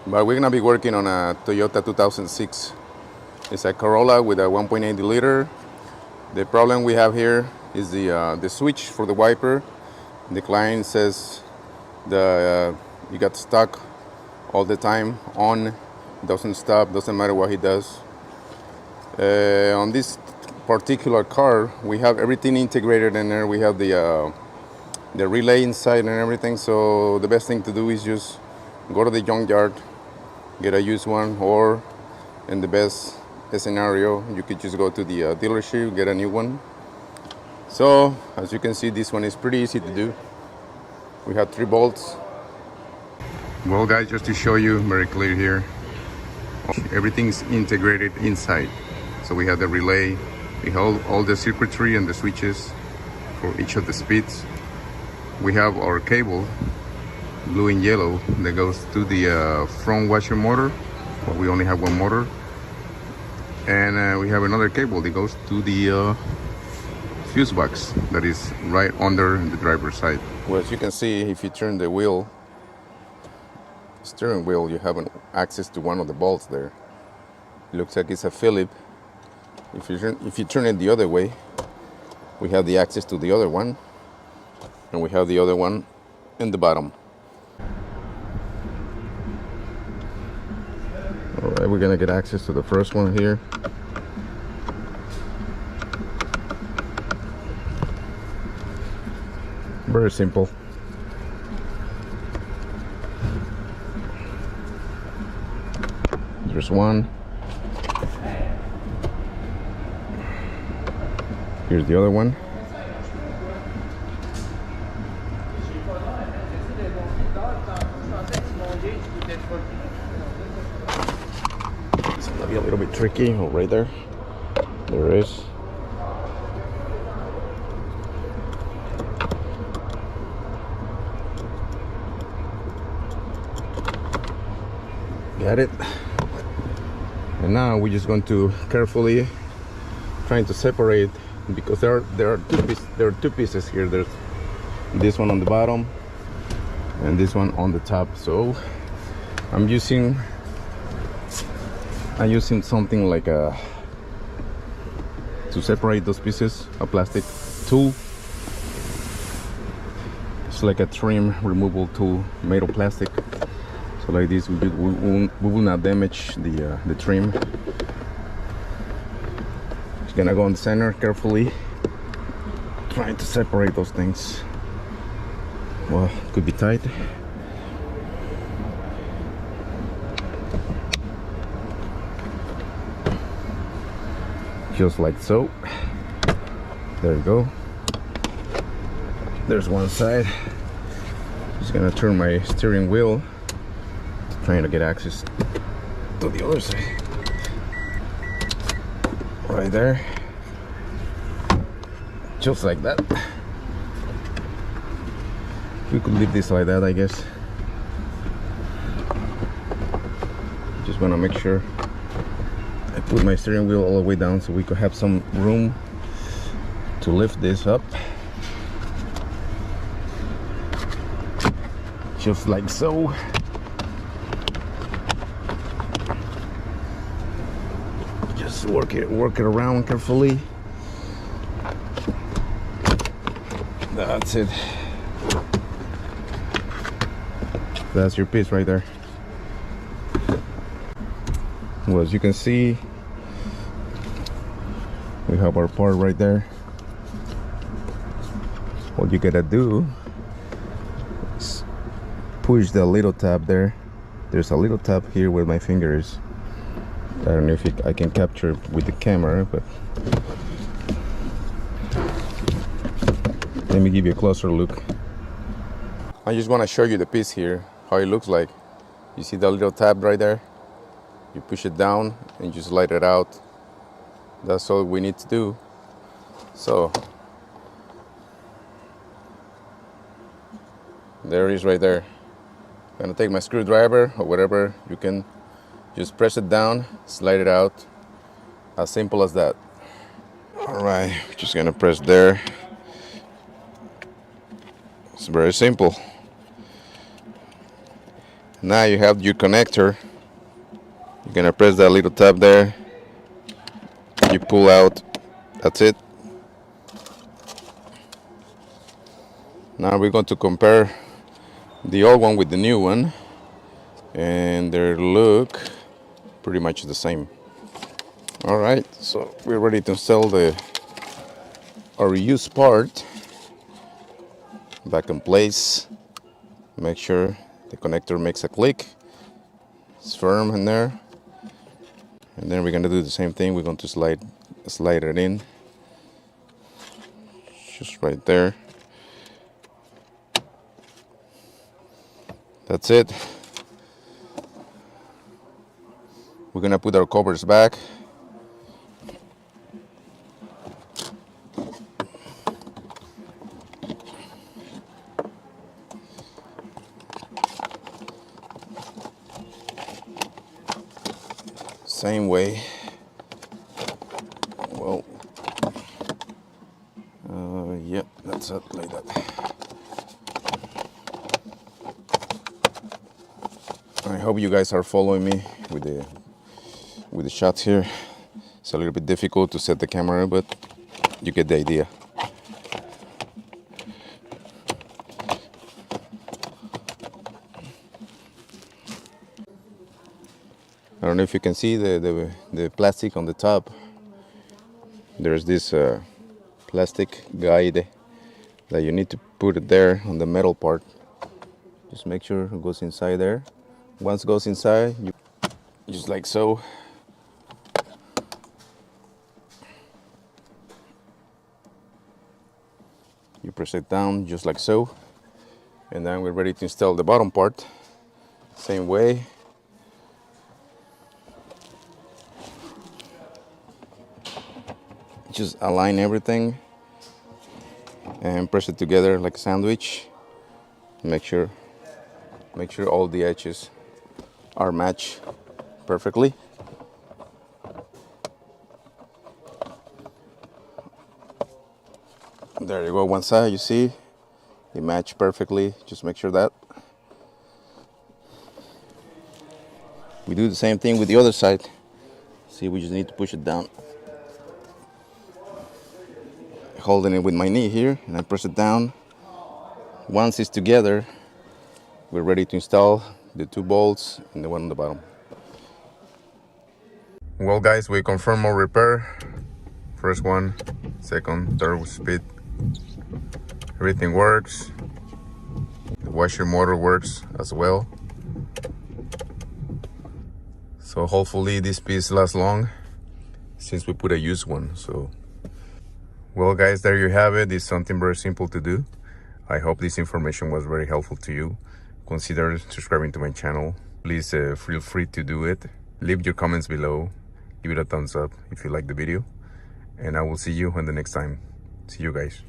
But we're gonna be working on a Toyota 2006. It's a Corolla with a 1.8 liter. The problem we have here is the switch for the wiper. The client says you got stuck all the time on, doesn't stop, doesn't matter what he does. On this particular car, we have everything integrated in there. We have the relay inside and everything. So the best thing to do is just go to the junkyard, get a used one, or in the best scenario, you could just go to the dealership, get a new one. So as you can see, this one is pretty easy to do. We have 3 bolts. Well guys, just to show you very clear here, everything's integrated inside. So we have the relay, we have all the circuitry and the switches for each of the speeds. We have our cable, blue and yellow, that goes to the front washer motor. Well, we only have one motor. And we have another cable that goes to the fuse box that is right under the driver's side. Well, as you can see, if you turn the steering wheel, you have access to one of the bolts there. It looks like it's a Phillips. If you turn it the other way, we have the access to the other one, and we have the other one in the bottom. All right, we're gonna get access to the first one here. Very simple. There's one. Here's the other one. It's gonna be a little bit tricky. Oh, right there. There it is. Got it. And now we're just going to carefully trying to separate, because there are two pieces here. There's this one on the bottom and this one on the top. So I'm using something like to separate those pieces, a plastic tool. It's like a trim removal tool made of plastic. So like this, we will not damage the trim. Just gonna go in the center carefully, trying to separate those things. Well, could be tight. Just like so. There you go. There's one side. Just gonna turn my steering wheel, trying to get access to the other side. Right there. Just like that. We could leave this like that, I guess. Just want to make sure I put my steering wheel all the way down so we could have some room to lift this up. Just like so. Just work it around carefully. That's it. That's your piece right there. Well, as you can see, we have our part right there. What you gotta do is push the little tab there. There's a little tab here where my finger is. I don't know if I can capture it with the camera, but let me give you a closer look. I just want to show you the piece here, how it looks like. You see that little tab right there? You push it down and you slide it out. That's all we need to do. So there it is right there. I'm gonna take my screwdriver or whatever, you can just press it down, slide it out. As simple as that. All right, just gonna press there. It's very simple. Now you have your connector. You're gonna press that little tab there. You pull out. That's it. Now we're going to compare the old one with the new one, and they look pretty much the same. All right, so we're ready to install our used part back in place. Make sure the connector makes a click. It's firm in there. And then we're going to do the same thing. We're going to slide it in. Just right there. That's it. We're going to put our covers back. Same way. Well, yep, that's it, like that. I hope you guys are following me with the shots here. It's a little bit difficult to set the camera, but you get the idea. I don't know if you can see the plastic on the top. There's this plastic guide that you need to put it there on the metal part. Just make sure it goes inside there. Once it goes inside, you just like so. You press it down just like so. And then we're ready to install the bottom part. Same way. Just align everything and press it together like a sandwich. Make sure all the edges are matched perfectly. There you go, one side, you see they match perfectly. Just make sure that. We do the same thing with the other side. See, we just need to push it down. Holding it with my knee here, and I press it down. Once it's together, we're ready to install the 2 bolts and the one on the bottom. Well guys, we confirm our repair. First one, second, third speed. Everything works. The washer motor works as well. So hopefully this piece lasts long since we put a used one. So well guys, there you have it. It's something very simple to do. I hope this information was very helpful to you. Consider subscribing to my channel. Please feel free to do it. Leave your comments below. Give it a thumbs up if you like the video. And I will see you on the next time. See you guys.